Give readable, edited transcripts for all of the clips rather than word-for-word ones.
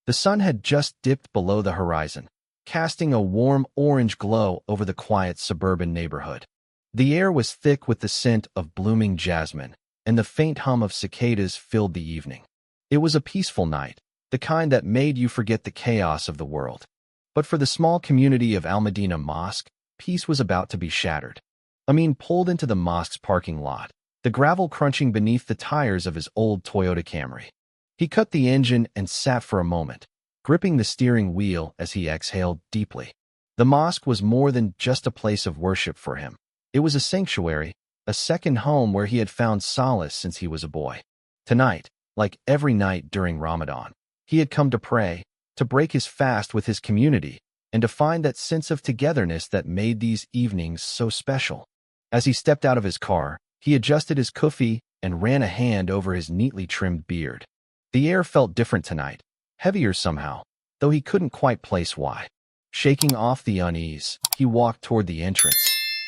The sun had just dipped below the horizon, casting a warm orange glow over the quiet suburban neighborhood. The air was thick with the scent of blooming jasmine, and the faint hum of cicadas filled the evening. It was a peaceful night, the kind that made you forget the chaos of the world. But for the small community of Al Medina Mosque, peace was about to be shattered. Amin pulled into the mosque's parking lot, the gravel crunching beneath the tires of his old Toyota Camry. He cut the engine and sat for a moment, gripping the steering wheel as he exhaled deeply. The mosque was more than just a place of worship for him. It was a sanctuary, a second home where he had found solace since he was a boy. Tonight, like every night during Ramadan, he had come to pray, to break his fast with his community, and to find that sense of togetherness that made these evenings so special. As he stepped out of his car, he adjusted his kufi and ran a hand over his neatly trimmed beard. The air felt different tonight, heavier somehow, though he couldn't quite place why. Shaking off the unease, he walked toward the entrance,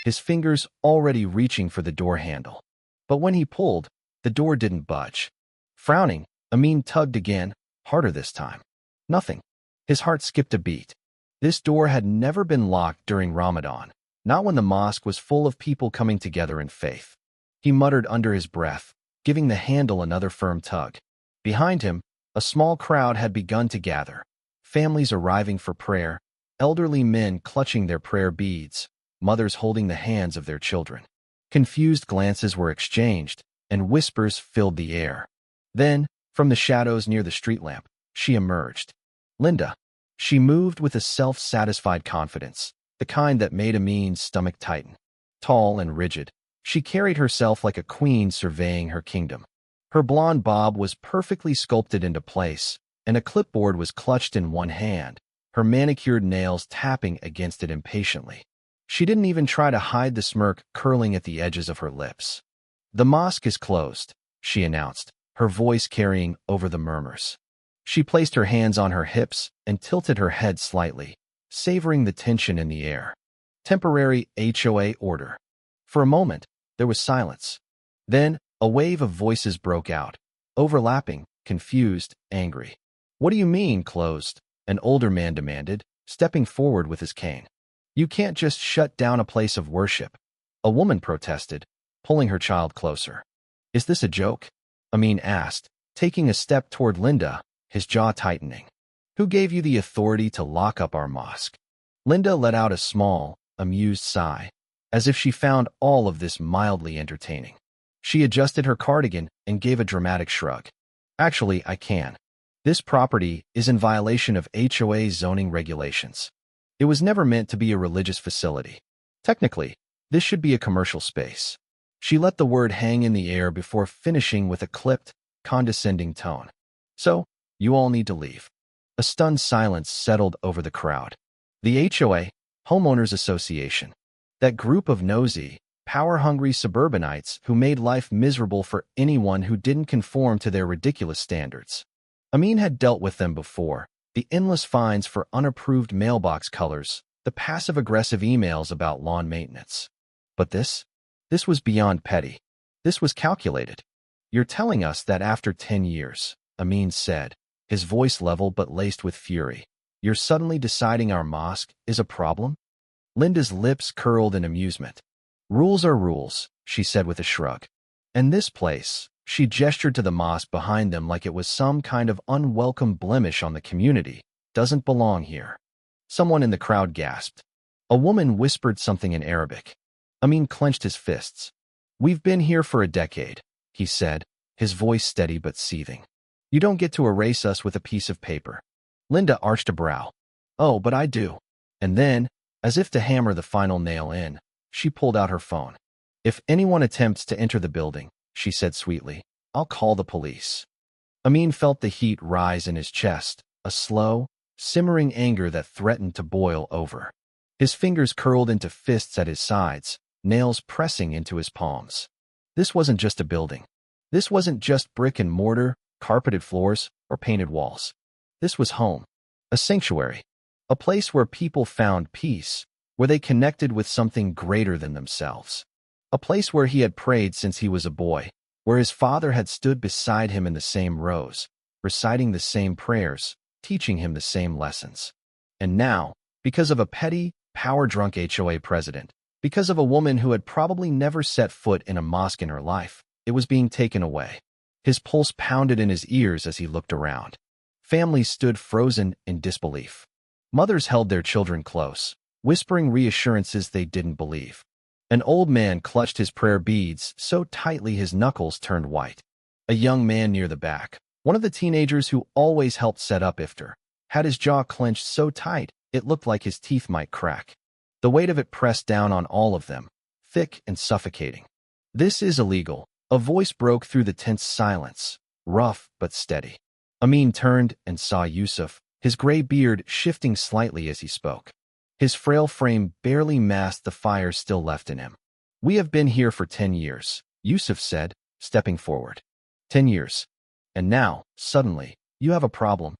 his fingers already reaching for the door handle. But when he pulled, the door didn't budge. Frowning, Amin tugged again, harder this time. Nothing. His heart skipped a beat. This door had never been locked during Ramadan, not when the mosque was full of people coming together in faith. He muttered under his breath, giving the handle another firm tug. Behind him, a small crowd had begun to gather, families arriving for prayer, elderly men clutching their prayer beads, mothers holding the hands of their children. Confused glances were exchanged, and whispers filled the air. Then, from the shadows near the street lamp, she emerged. Linda. She moved with a self-satisfied confidence, the kind that made Amin's stomach tighten. Tall and rigid, she carried herself like a queen surveying her kingdom. Her blonde bob was perfectly sculpted into place, and a clipboard was clutched in one hand, her manicured nails tapping against it impatiently. She didn't even try to hide the smirk curling at the edges of her lips. "The mosque is closed," she announced, her voice carrying over the murmurs. She placed her hands on her hips and tilted her head slightly, savoring the tension in the air. Temporary HOA order. For a moment, there was silence. Then, a wave of voices broke out, overlapping, confused, angry. "What do you mean, closed?" an older man demanded, stepping forward with his cane. "You can't just shut down a place of worship," a woman protested, pulling her child closer. "Is this a joke?" Amin asked, taking a step toward Linda, his jaw tightening. "Who gave you the authority to lock up our mosque?" Linda let out a small, amused sigh, as if she found all of this mildly entertaining. She adjusted her cardigan and gave a dramatic shrug. "Actually, I can. This property is in violation of HOA zoning regulations. It was never meant to be a religious facility. Technically, this should be a commercial space." She let the word hang in the air before finishing with a clipped, condescending tone. "So, you all need to leave." A stunned silence settled over the crowd. The HOA, Homeowners Association, that group of nosy, power-hungry suburbanites who made life miserable for anyone who didn't conform to their ridiculous standards. Amin had dealt with them before, the endless fines for unapproved mailbox colors, the passive-aggressive emails about lawn maintenance. But this was beyond petty. This was calculated. "You're telling us that after 10 years, Amin said, his voice level but laced with fury, "you're suddenly deciding our mosque is a problem?" Linda's lips curled in amusement. "Rules are rules," she said with a shrug. "And this place," she gestured to the mosque behind them like it was some kind of unwelcome blemish on the community, "doesn't belong here." Someone in the crowd gasped. A woman whispered something in Arabic. Amin clenched his fists. "We've been here for a decade," he said, his voice steady but seething. "You don't get to erase us with a piece of paper." Linda arched a brow. "Oh, but I do." And then, as if to hammer the final nail in, she pulled out her phone. "If anyone attempts to enter the building," she said sweetly, "I'll call the police." Amin felt the heat rise in his chest, a slow, simmering anger that threatened to boil over. His fingers curled into fists at his sides, nails pressing into his palms. This wasn't just a building. This wasn't just brick and mortar, carpeted floors, or painted walls. This was home, a sanctuary, a place where people found peace, where they connected with something greater than themselves. A place where he had prayed since he was a boy, where his father had stood beside him in the same rows, reciting the same prayers, teaching him the same lessons. And now, because of a petty, power-drunk HOA president, because of a woman who had probably never set foot in a mosque in her life, it was being taken away. His pulse pounded in his ears as he looked around. Families stood frozen in disbelief. Mothers held their children close, whispering reassurances they didn't believe. An old man clutched his prayer beads so tightly his knuckles turned white. A young man near the back, one of the teenagers who always helped set up iftar, had his jaw clenched so tight it looked like his teeth might crack. The weight of it pressed down on all of them, thick and suffocating. "This is illegal," a voice broke through the tense silence, rough but steady. Amin turned and saw Yusuf, his gray beard shifting slightly as he spoke. His frail frame barely masked the fire still left in him. "We have been here for 10 years, Yusuf said, stepping forward. 10 years. And now, suddenly, you have a problem."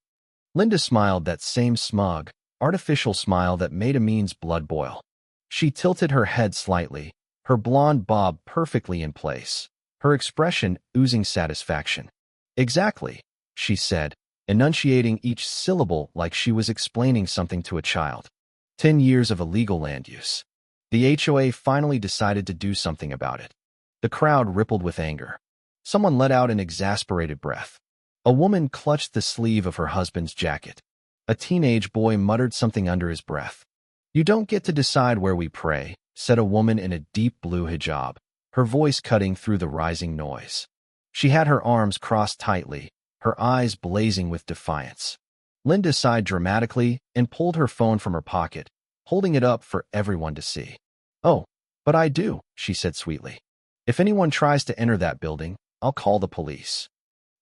Linda smiled, that same smug, artificial smile that made Amin's blood boil. She tilted her head slightly, her blonde bob perfectly in place, her expression oozing satisfaction. "Exactly," she said, enunciating each syllable like she was explaining something to a child. 10 years of illegal land use. The HOA finally decided to do something about it. The crowd rippled with anger. Someone let out an exasperated breath. A woman clutched the sleeve of her husband's jacket. A teenage boy muttered something under his breath. "You don't get to decide where we pray," said a woman in a deep blue hijab, her voice cutting through the rising noise. She had her arms crossed tightly, her eyes blazing with defiance. Linda sighed dramatically and pulled her phone from her pocket, holding it up for everyone to see. "Oh, but I do," she said sweetly. "If anyone tries to enter that building, I'll call the police."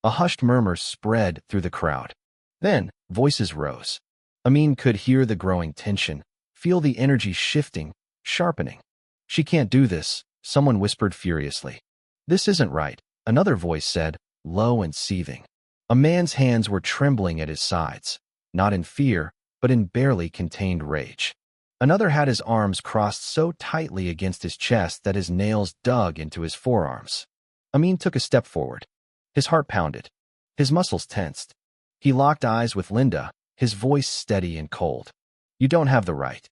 A hushed murmur spread through the crowd. Then, voices rose. Amin could hear the growing tension, feel the energy shifting, sharpening. "She can't do this," someone whispered furiously. "This isn't right," another voice said, low and seething. A man's hands were trembling at his sides, not in fear, but in barely contained rage. Another had his arms crossed so tightly against his chest that his nails dug into his forearms. Amin took a step forward. His heart pounded. His muscles tensed. He locked eyes with Linda, his voice steady and cold. "You don't have the right."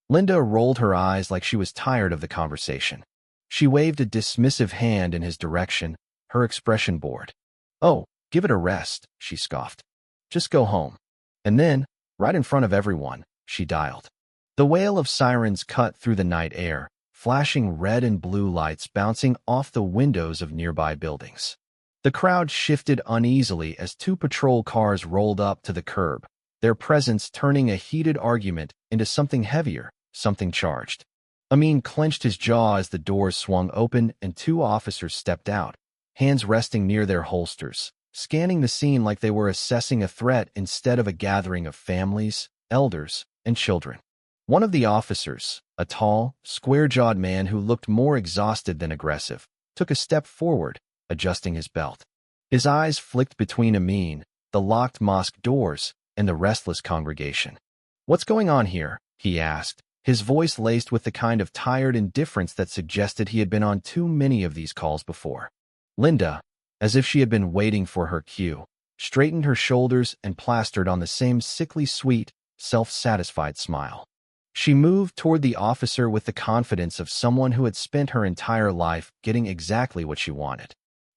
Linda rolled her eyes like she was tired of the conversation. She waved a dismissive hand in his direction, her expression bored. "Oh, give it a rest," she scoffed. "Just go home." And then, right in front of everyone, she dialed. The wail of sirens cut through the night air, flashing red and blue lights bouncing off the windows of nearby buildings. The crowd shifted uneasily as 2 patrol cars rolled up to the curb, their presence turning a heated argument into something heavier, something charged. Amin clenched his jaw as the doors swung open and 2 officers stepped out, hands resting near their holsters, scanning the scene like they were assessing a threat instead of a gathering of families, elders, and children. One of the officers, a tall, square-jawed man who looked more exhausted than aggressive, took a step forward, adjusting his belt. His eyes flicked between Amin, the locked mosque doors, and the restless congregation. "What's going on here?" he asked, his voice laced with the kind of tired indifference that suggested he had been on too many of these calls before. Linda, as if she had been waiting for her cue, straightened her shoulders and plastered on the same sickly sweet, self-satisfied smile. She moved toward the officer with the confidence of someone who had spent her entire life getting exactly what she wanted.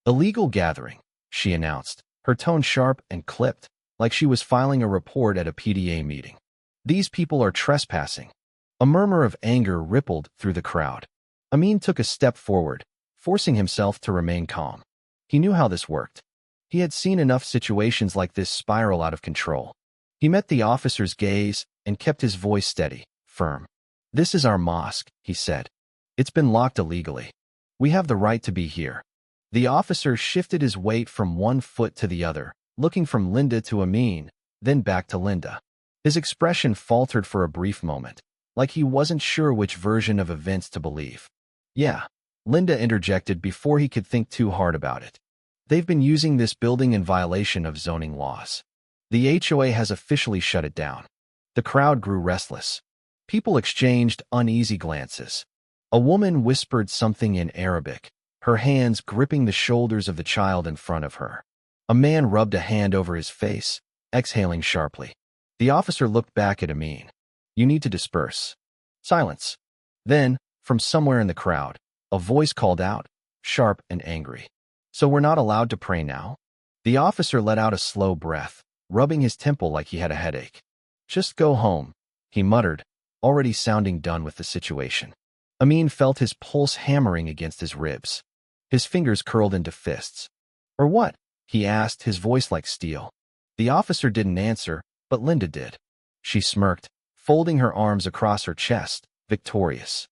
"Illegal gathering," she announced, her tone sharp and clipped, like she was filing a report at a PDA meeting. "These people are trespassing." A murmur of anger rippled through the crowd. Amin took a step forward, forcing himself to remain calm. He knew how this worked. He had seen enough situations like this spiral out of control. He met the officer's gaze and kept his voice steady, firm. "This is our mosque," he said. "It's been locked illegally. We have the right to be here." The officer shifted his weight from one foot to the other, looking from Linda to Amin, then back to Linda. His expression faltered for a brief moment, like he wasn't sure which version of events to believe. "Yeah," Linda interjected before he could think too hard about it. "They've been using this building in violation of zoning laws. The HOA has officially shut it down." The crowd grew restless. People exchanged uneasy glances. A woman whispered something in Arabic, her hands gripping the shoulders of the child in front of her. A man rubbed a hand over his face, exhaling sharply. The officer looked back at Amin. "You need to disperse." Silence. Then, from somewhere in the crowd, a voice called out, sharp and angry. "So we're not allowed to pray now?" The officer let out a slow breath, rubbing his temple like he had a headache. "Just go home," he muttered, already sounding done with the situation. Amin felt his pulse hammering against his ribs. His fingers curled into fists. "Or what?" he asked, his voice like steel. The officer didn't answer, but Linda did. She smirked, folding her arms across her chest, victorious.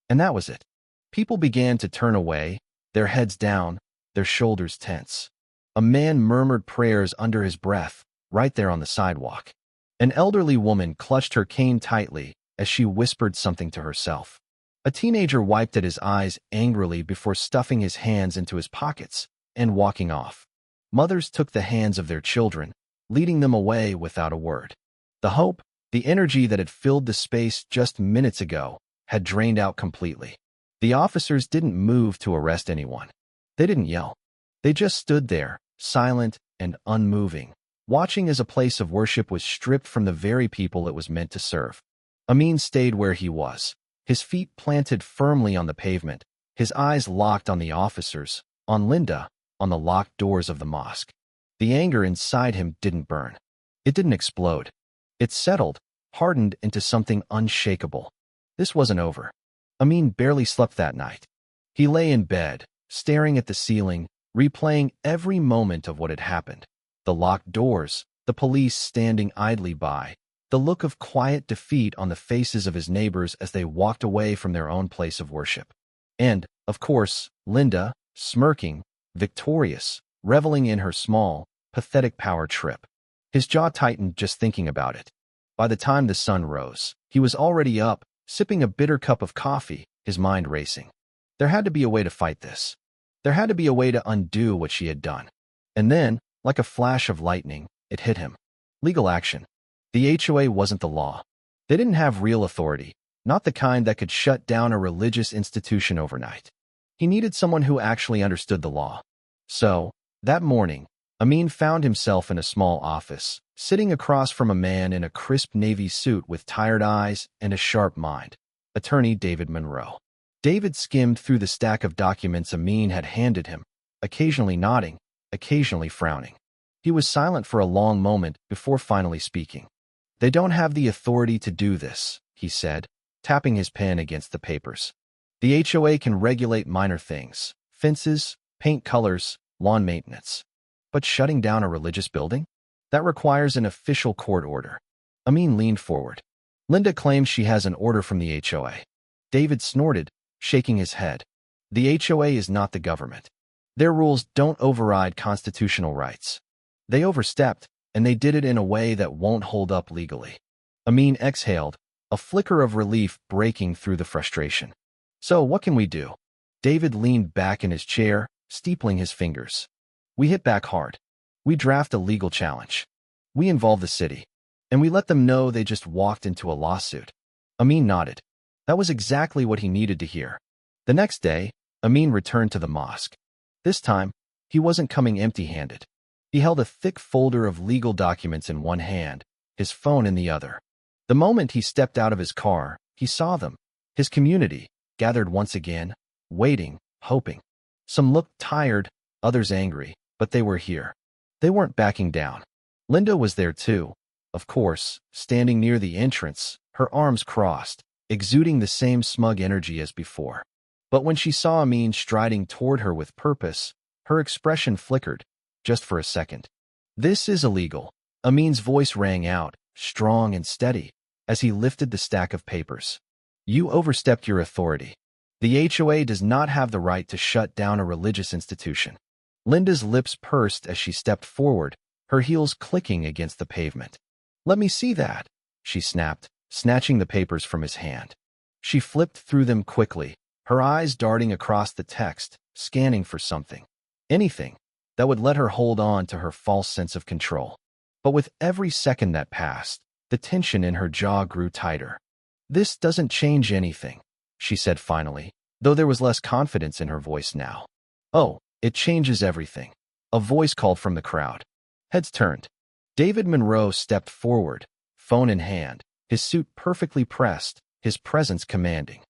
And that was it. People began to turn away, their heads down, their shoulders tense. A man murmured prayers under his breath, right there on the sidewalk. An elderly woman clutched her cane tightly as she whispered something to herself. A teenager wiped at his eyes angrily before stuffing his hands into his pockets and walking off. Mothers took the hands of their children, leading them away without a word. The hope, the energy that had filled the space just minutes ago, had drained out completely. The officers didn't move to arrest anyone. They didn't yell. They just stood there, silent and unmoving, watching as a place of worship was stripped from the very people it was meant to serve. Amin stayed where he was, his feet planted firmly on the pavement, his eyes locked on the officers, on Linda, on the locked doors of the mosque. The anger inside him didn't burn. It didn't explode. It settled, hardened into something unshakable. This wasn't over. Amin barely slept that night. He lay in bed, staring at the ceiling, replaying every moment of what had happened. The locked doors, the police standing idly by, the look of quiet defeat on the faces of his neighbors as they walked away from their own place of worship. And, of course, Linda, smirking, victorious, reveling in her small, pathetic power trip. His jaw tightened just thinking about it. By the time the sun rose, he was already up, sipping a bitter cup of coffee, his mind racing. There had to be a way to fight this. There had to be a way to undo what she had done. And then, like a flash of lightning, it hit him. Legal action. The HOA wasn't the law. They didn't have real authority, not the kind that could shut down a religious institution overnight. He needed someone who actually understood the law. So, that morning, Amin found himself in a small office, sitting across from a man in a crisp navy suit with tired eyes and a sharp mind, attorney David Monroe. David skimmed through the stack of documents Amin had handed him, occasionally nodding, occasionally frowning. He was silent for a long moment before finally speaking. "They don't have the authority to do this," he said, tapping his pen against the papers. "The HOA can regulate minor things, fences, paint colors, lawn maintenance. But shutting down a religious building? That requires an official court order." Amin leaned forward. "Linda claims she has an order from the HOA." David snorted, shaking his head. "The HOA is not the government. Their rules don't override constitutional rights. They overstepped, and they did it in a way that won't hold up legally." Amin exhaled, a flicker of relief breaking through the frustration. "So what can we do?" David leaned back in his chair, steepling his fingers. "We hit back hard. We draft a legal challenge. We involve the city. And we let them know they just walked into a lawsuit." Amin nodded. That was exactly what he needed to hear. The next day, Amin returned to the mosque. This time, he wasn't coming empty-handed. He held a thick folder of legal documents in one hand, his phone in the other. The moment he stepped out of his car, he saw them, his community, gathered once again, waiting, hoping. Some looked tired, others angry, but they were here. They weren't backing down. Linda was there too, of course, standing near the entrance, her arms crossed, exuding the same smug energy as before. But when she saw Amin striding toward her with purpose, her expression flickered, just for a second. "This is illegal," Amin's voice rang out, strong and steady, as he lifted the stack of papers. "You overstepped your authority. The HOA does not have the right to shut down a religious institution." Linda's lips pursed as she stepped forward, her heels clicking against the pavement. "Let me see that," she snapped, snatching the papers from his hand. She flipped through them quickly, her eyes darting across the text, scanning for something. Anything that would let her hold on to her false sense of control. But with every second that passed, the tension in her jaw grew tighter. "This doesn't change anything," she said finally, though there was less confidence in her voice now. "Oh, it changes everything," a voice called from the crowd. Heads turned. David Monroe stepped forward, phone in hand, his suit perfectly pressed, his presence commanding.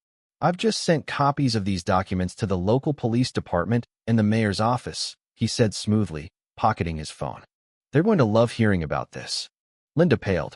"I've just sent copies of these documents to the local police department and the mayor's office," he said smoothly, pocketing his phone. "They're going to love hearing about this." Linda paled.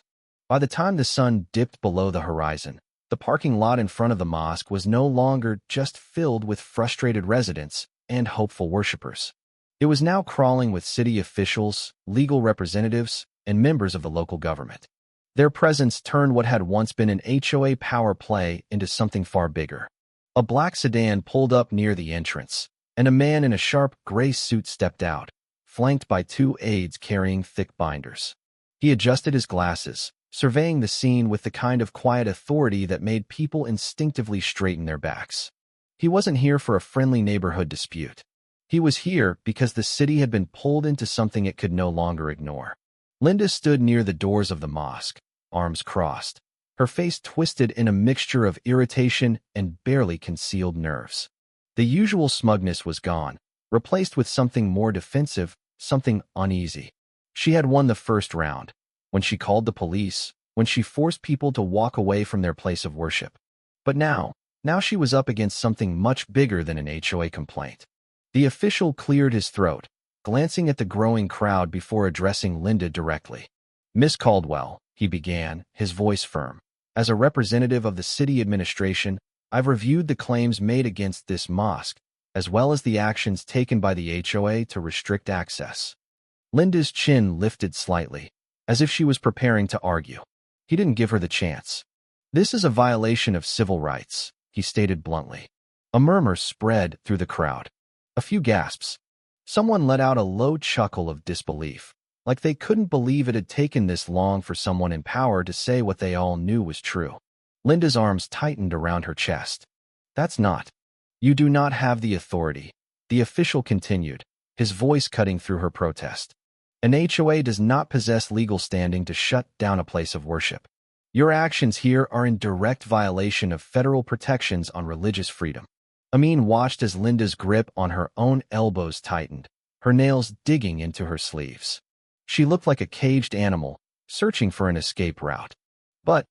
By the time the sun dipped below the horizon, the parking lot in front of the mosque was no longer just filled with frustrated residents and hopeful worshippers. It was now crawling with city officials, legal representatives, and members of the local government. Their presence turned what had once been an HOA power play into something far bigger. A black sedan pulled up near the entrance, and a man in a sharp gray suit stepped out, flanked by two aides carrying thick binders. He adjusted his glasses, surveying the scene with the kind of quiet authority that made people instinctively straighten their backs. He wasn't here for a friendly neighborhood dispute. He was here because the city had been pulled into something it could no longer ignore. Linda stood near the doors of the mosque, arms crossed, her face twisted in a mixture of irritation and barely concealed nerves. The usual smugness was gone, replaced with something more defensive, something uneasy. She had won the first round, when she called the police, when she forced people to walk away from their place of worship. But now she was up against something much bigger than an HOA complaint. The official cleared his throat, glancing at the growing crowd before addressing Linda directly. "Miss Caldwell," he began, his voice firm, "as a representative of the city administration, I've reviewed the claims made against this mosque, as well as the actions taken by the HOA to restrict access." Linda's chin lifted slightly, as if she was preparing to argue. He didn't give her the chance. "This is a violation of civil rights," he stated bluntly. A murmur spread through the crowd. A few gasps. Someone let out a low chuckle of disbelief, like they couldn't believe it had taken this long for someone in power to say what they all knew was true. Linda's arms tightened around her chest. "That's not. You do not have the authority," the official continued, his voice cutting through her protest. "An HOA does not possess legal standing to shut down a place of worship. Your actions here are in direct violation of federal protections on religious freedom." Amin watched as Linda's grip on her own elbows tightened, her nails digging into her sleeves. She looked like a caged animal, searching for an escape route. But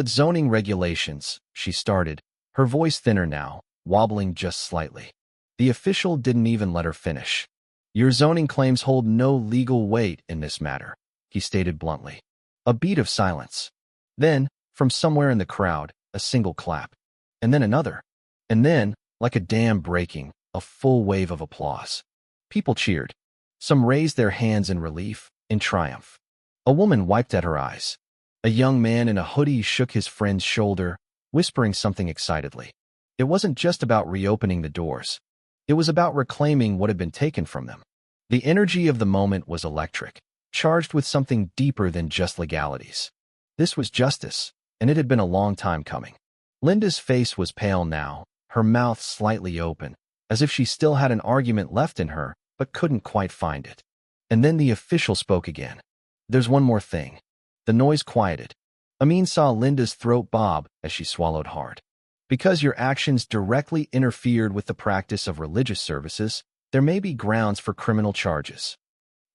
zoning regulations," she started, her voice thinner now, wobbling just slightly. The official didn't even let her finish. "Your zoning claims hold no legal weight in this matter," he stated bluntly. A beat of silence. Then, from somewhere in the crowd, a single clap. And then another. And then, like a dam breaking, a full wave of applause. People cheered. Some raised their hands in relief, in triumph. A woman wiped at her eyes. A young man in a hoodie shook his friend's shoulder, whispering something excitedly. It wasn't just about reopening the doors. It was about reclaiming what had been taken from them. The energy of the moment was electric, charged with something deeper than just legalities. This was justice, and it had been a long time coming. Linda's face was pale now, her mouth slightly open, as if she still had an argument left in her, but couldn't quite find it. And then the official spoke again. "There's one more thing." The noise quieted. Amin saw Linda's throat bob as she swallowed hard. "Because your actions directly interfered with the practice of religious services, there may be grounds for criminal charges."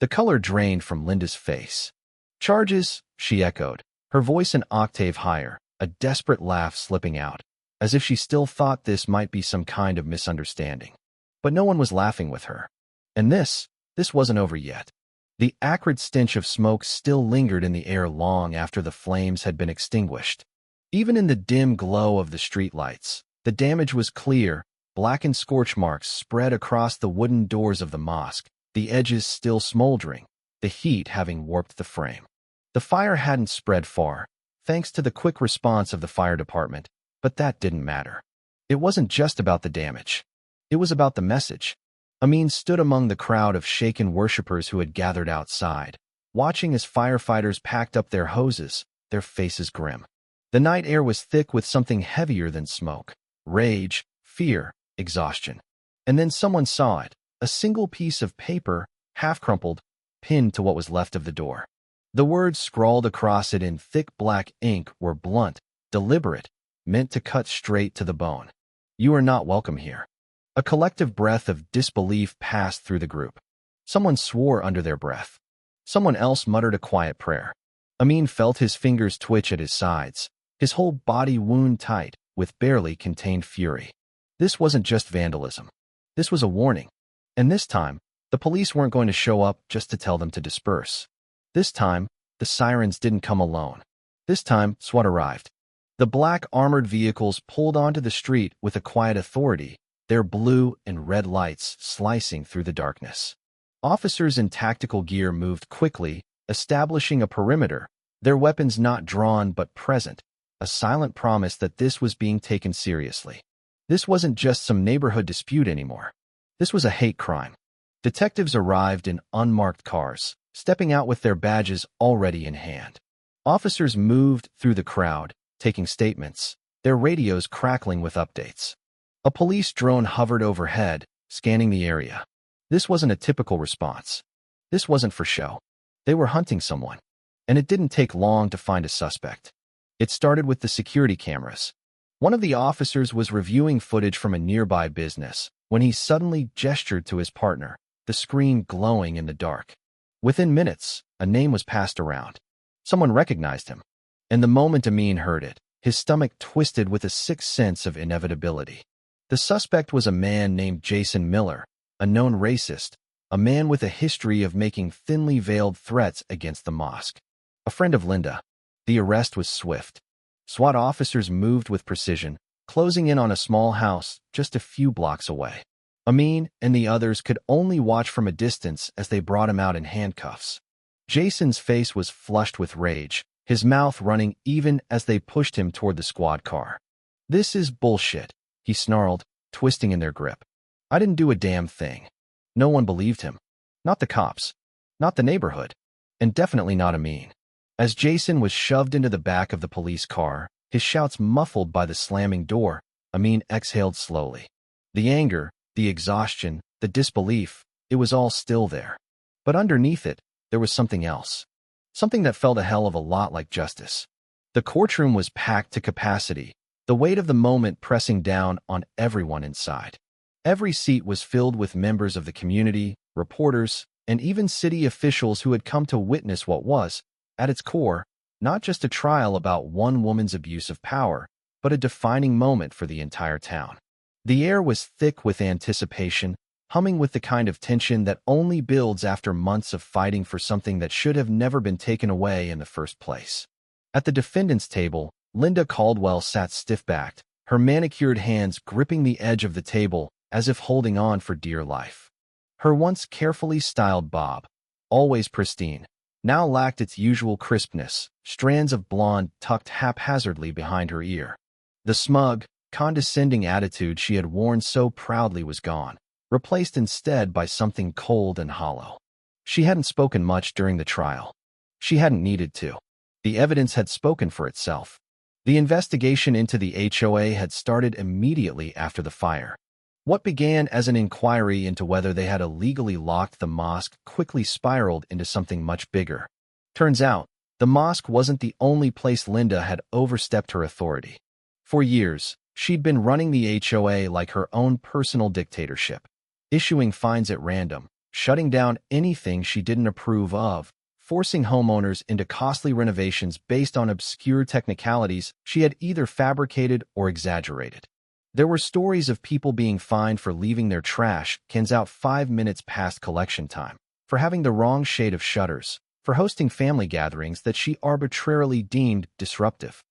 The color drained from Linda's face. "Charges?" she echoed, her voice an octave higher, a desperate laugh slipping out, as if she still thought this might be some kind of misunderstanding. But no one was laughing with her. And this wasn't over yet. The acrid stench of smoke still lingered in the air long after the flames had been extinguished. Even in the dim glow of the streetlights, the damage was clear. Blackened scorch marks spread across the wooden doors of the mosque, the edges still smoldering, the heat having warped the frame. The fire hadn't spread far, thanks to the quick response of the fire department, but that didn't matter. It wasn't just about the damage. It was about the message. Amin stood among the crowd of shaken worshippers who had gathered outside, watching as firefighters packed up their hoses, their faces grim. The night air was thick with something heavier than smoke: rage, fear, exhaustion. And then someone saw it, a single piece of paper, half-crumpled, pinned to what was left of the door. The words scrawled across it in thick black ink were blunt, deliberate, meant to cut straight to the bone. "You are not welcome here." A collective breath of disbelief passed through the group. Someone swore under their breath. Someone else muttered a quiet prayer. Amin felt his fingers twitch at his sides, his whole body wound tight with barely contained fury. This wasn't just vandalism. This was a warning. And this time, the police weren't going to show up just to tell them to disperse. This time, the sirens didn't come alone. This time, SWAT arrived. The black armored vehicles pulled onto the street with a quiet authority, their blue and red lights slicing through the darkness. Officers in tactical gear moved quickly, establishing a perimeter, their weapons not drawn but present, a silent promise that this was being taken seriously. This wasn't just some neighborhood dispute anymore. This was a hate crime. Detectives arrived in unmarked cars, stepping out with their badges already in hand. Officers moved through the crowd, taking statements, their radios crackling with updates. A police drone hovered overhead, scanning the area. This wasn't a typical response. This wasn't for show. They were hunting someone. And it didn't take long to find a suspect. It started with the security cameras. One of the officers was reviewing footage from a nearby business when he suddenly gestured to his partner, the screen glowing in the dark. Within minutes, a name was passed around. Someone recognized him. And the moment Amin heard it, his stomach twisted with a sick sense of inevitability. The suspect was a man named Jason Miller, a known racist, a man with a history of making thinly veiled threats against the mosque. A friend of Linda. The arrest was swift. SWAT officers moved with precision, closing in on a small house just a few blocks away. Amin and the others could only watch from a distance as they brought him out in handcuffs. Jason's face was flushed with rage, his mouth running even as they pushed him toward the squad car. "This is bullshit," he snarled, twisting in their grip. "I didn't do a damn thing." No one believed him. Not the cops. Not the neighborhood. And definitely not Amin. As Jason was shoved into the back of the police car, his shouts muffled by the slamming door, Amin exhaled slowly. The anger, the exhaustion, the disbelief, it was all still there. But underneath it, there was something else. Something that felt a hell of a lot like justice. The courtroom was packed to capacity, the weight of the moment pressing down on everyone inside. Every seat was filled with members of the community, reporters, and even city officials who had come to witness what was, at its core, not just a trial about one woman's abuse of power, but a defining moment for the entire town. The air was thick with anticipation, humming with the kind of tension that only builds after months of fighting for something that should have never been taken away in the first place. At the defendant's table, Linda Caldwell sat stiff-backed, her manicured hands gripping the edge of the table as if holding on for dear life. Her once carefully styled bob, always pristine, now lacked its usual crispness, strands of blonde tucked haphazardly behind her ear. The smug, condescending attitude she had worn so proudly was gone, replaced instead by something cold and hollow. She hadn't spoken much during the trial. She hadn't needed to. The evidence had spoken for itself. The investigation into the HOA had started immediately after the fire. What began as an inquiry into whether they had illegally locked the mosque quickly spiraled into something much bigger. Turns out, the mosque wasn't the only place Linda had overstepped her authority. For years, she'd been running the HOA like her own personal dictatorship, issuing fines at random, shutting down anything she didn't approve of, forcing homeowners into costly renovations based on obscure technicalities she had either fabricated or exaggerated. There were stories of people being fined for leaving their trash cans out 5 minutes past collection time, for having the wrong shade of shutters, for hosting family gatherings that she arbitrarily deemed disruptive.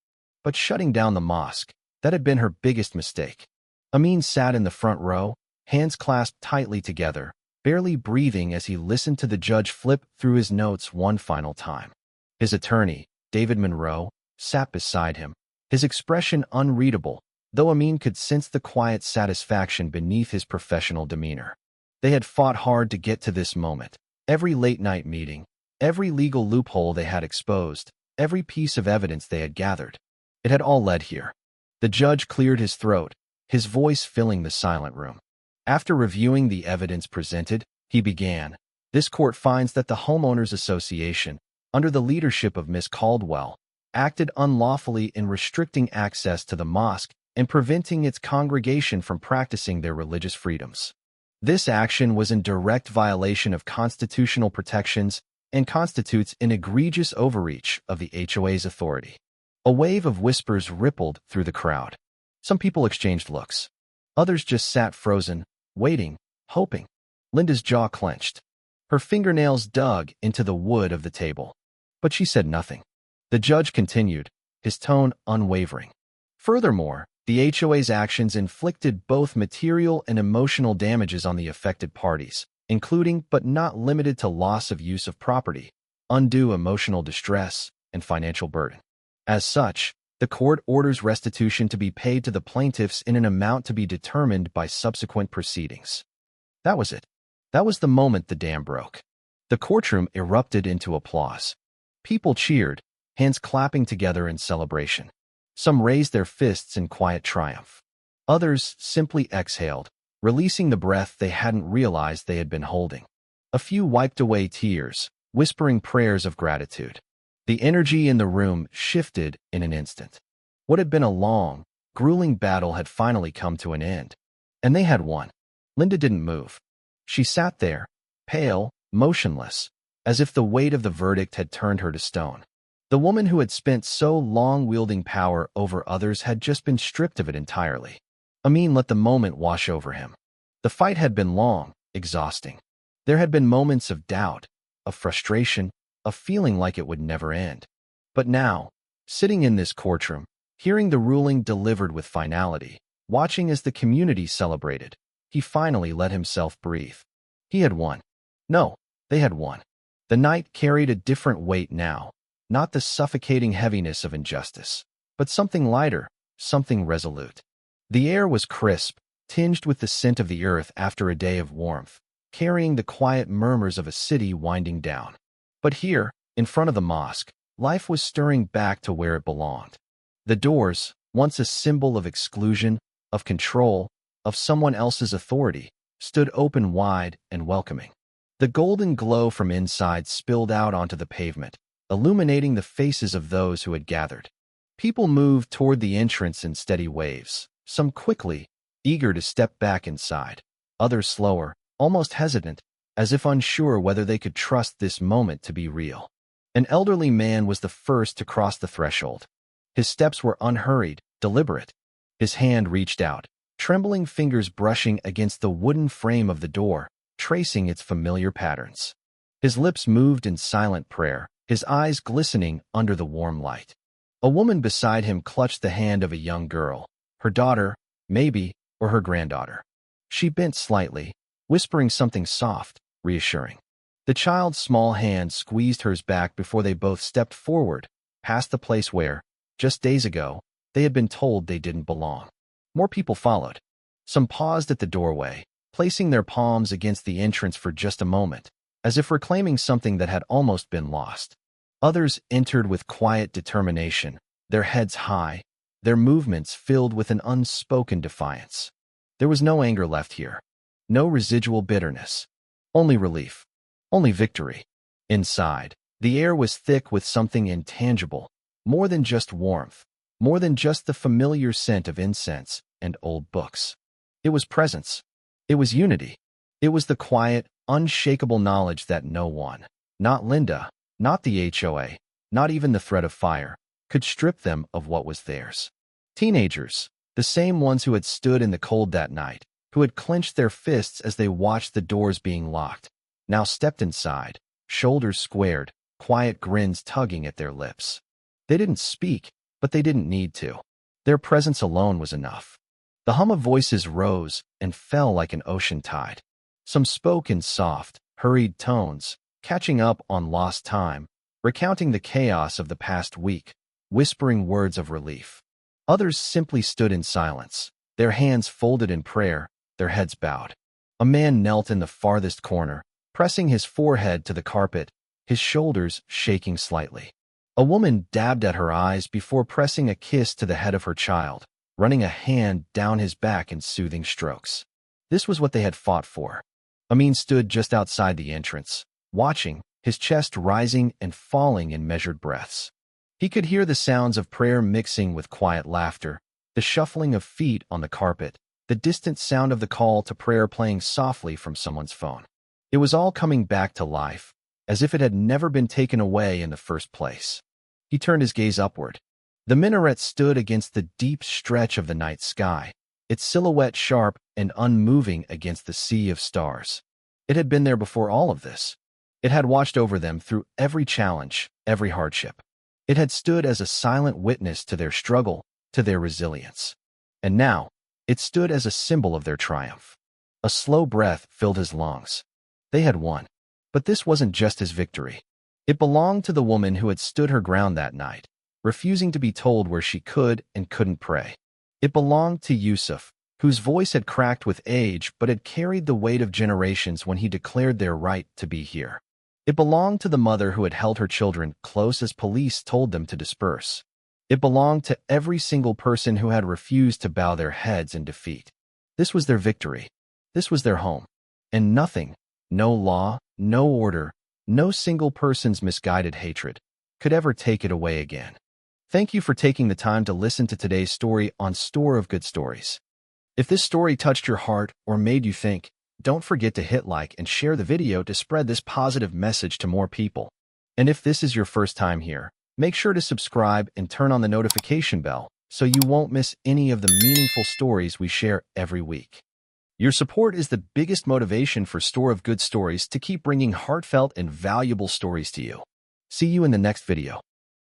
But shutting down the mosque, that had been her biggest mistake. Amin sat in the front row, hands clasped tightly together, barely breathing as he listened to the judge flip through his notes one final time. His attorney, David Monroe, sat beside him, his expression unreadable, though Amin could sense the quiet satisfaction beneath his professional demeanor. They had fought hard to get to this moment. Every late-night meeting, every legal loophole they had exposed, every piece of evidence they had gathered. It had all led here. The judge cleared his throat, his voice filling the silent room. After reviewing the evidence presented, he began. This court finds that the Homeowners Association, under the leadership of Miss Caldwell, acted unlawfully in restricting access to the mosque and preventing its congregation from practicing their religious freedoms. This action was in direct violation of constitutional protections and constitutes an egregious overreach of the HOA's authority. A wave of whispers rippled through the crowd. Some people exchanged looks. Others just sat frozen, waiting, hoping. Linda's jaw clenched. Her fingernails dug into the wood of the table. But she said nothing. The judge continued, his tone unwavering. Furthermore, the HOA's actions inflicted both material and emotional damages on the affected parties, including but not limited to loss of use of property, undue emotional distress, and financial burden. As such, the court orders restitution to be paid to the plaintiffs in an amount to be determined by subsequent proceedings. That was it. That was the moment the dam broke. The courtroom erupted into applause. People cheered, hands clapping together in celebration. Some raised their fists in quiet triumph. Others simply exhaled, releasing the breath they hadn't realized they had been holding. A few wiped away tears, whispering prayers of gratitude. The energy in the room shifted in an instant. What had been a long, grueling battle had finally come to an end. And they had won. Linda didn't move. She sat there, pale, motionless, as if the weight of the verdict had turned her to stone. The woman who had spent so long wielding power over others had just been stripped of it entirely. Amin let the moment wash over him. The fight had been long, exhausting. There had been moments of doubt, of frustration, of feeling like it would never end. But now, sitting in this courtroom, hearing the ruling delivered with finality, watching as the community celebrated, he finally let himself breathe. He had won. No, they had won. The night carried a different weight now, not the suffocating heaviness of injustice, but something lighter, something resolute. The air was crisp, tinged with the scent of the earth after a day of warmth, carrying the quiet murmurs of a city winding down. But here, in front of the mosque, life was stirring back to where it belonged. The doors, once a symbol of exclusion, of control, of someone else's authority, stood open wide and welcoming. The golden glow from inside spilled out onto the pavement, illuminating the faces of those who had gathered. People moved toward the entrance in steady waves, some quickly, eager to step back inside, others slower, almost hesitant, as if unsure whether they could trust this moment to be real. An elderly man was the first to cross the threshold. His steps were unhurried, deliberate. His hand reached out, trembling fingers brushing against the wooden frame of the door, tracing its familiar patterns. His lips moved in silent prayer, his eyes glistening under the warm light. A woman beside him clutched the hand of a young girl, her daughter, maybe, or her granddaughter. She bent slightly, whispering something soft, reassuring. The child's small hand squeezed hers back before they both stepped forward, past the place where, just days ago, they had been told they didn't belong. More people followed. Some paused at the doorway, placing their palms against the entrance for just a moment, as if reclaiming something that had almost been lost. Others entered with quiet determination, their heads high, their movements filled with an unspoken defiance. There was no anger left here, no residual bitterness, only relief, only victory. Inside, the air was thick with something intangible, more than just warmth, more than just the familiar scent of incense and old books. It was presence. It was unity. It was the quiet, unshakable knowledge that no one, not Linda, not the HOA, not even the threat of fire, could strip them of what was theirs. Teenagers, the same ones who had stood in the cold that night, who had clenched their fists as they watched the doors being locked, now stepped inside, shoulders squared, quiet grins tugging at their lips. They didn't speak, but they didn't need to. Their presence alone was enough. The hum of voices rose and fell like an ocean tide. Some spoke in soft, hurried tones, catching up on lost time, recounting the chaos of the past week, whispering words of relief. Others simply stood in silence, their hands folded in prayer, their heads bowed. A man knelt in the farthest corner, pressing his forehead to the carpet, his shoulders shaking slightly. A woman dabbed at her eyes before pressing a kiss to the head of her child, running a hand down his back in soothing strokes. This was what they had fought for. Amin stood just outside the entrance, watching, his chest rising and falling in measured breaths. He could hear the sounds of prayer mixing with quiet laughter, the shuffling of feet on the carpet, the distant sound of the call to prayer playing softly from someone's phone. It was all coming back to life, as if it had never been taken away in the first place. He turned his gaze upward. The minaret stood against the deep stretch of the night sky, its silhouette sharp and unmoving against the sea of stars. It had been there before all of this. It had watched over them through every challenge, every hardship. It had stood as a silent witness to their struggle, to their resilience. And now, it stood as a symbol of their triumph. A slow breath filled his lungs. They had won. But this wasn't just his victory. It belonged to the woman who had stood her ground that night, refusing to be told where she could and couldn't pray. It belonged to Yusuf, whose voice had cracked with age but had carried the weight of generations when he declared their right to be here. It belonged to the mother who had held her children close as police told them to disperse. It belonged to every single person who had refused to bow their heads in defeat. This was their victory. This was their home. And nothing, no law, no order, no single person's misguided hatred, could ever take it away again. Thank you for taking the time to listen to today's story on Store of Good Stories. If this story touched your heart or made you think, don't forget to hit like and share the video to spread this positive message to more people. And if this is your first time here, make sure to subscribe and turn on the notification bell so you won't miss any of the meaningful stories we share every week. Your support is the biggest motivation for Store of Good Stories to keep bringing heartfelt and valuable stories to you. See you in the next video.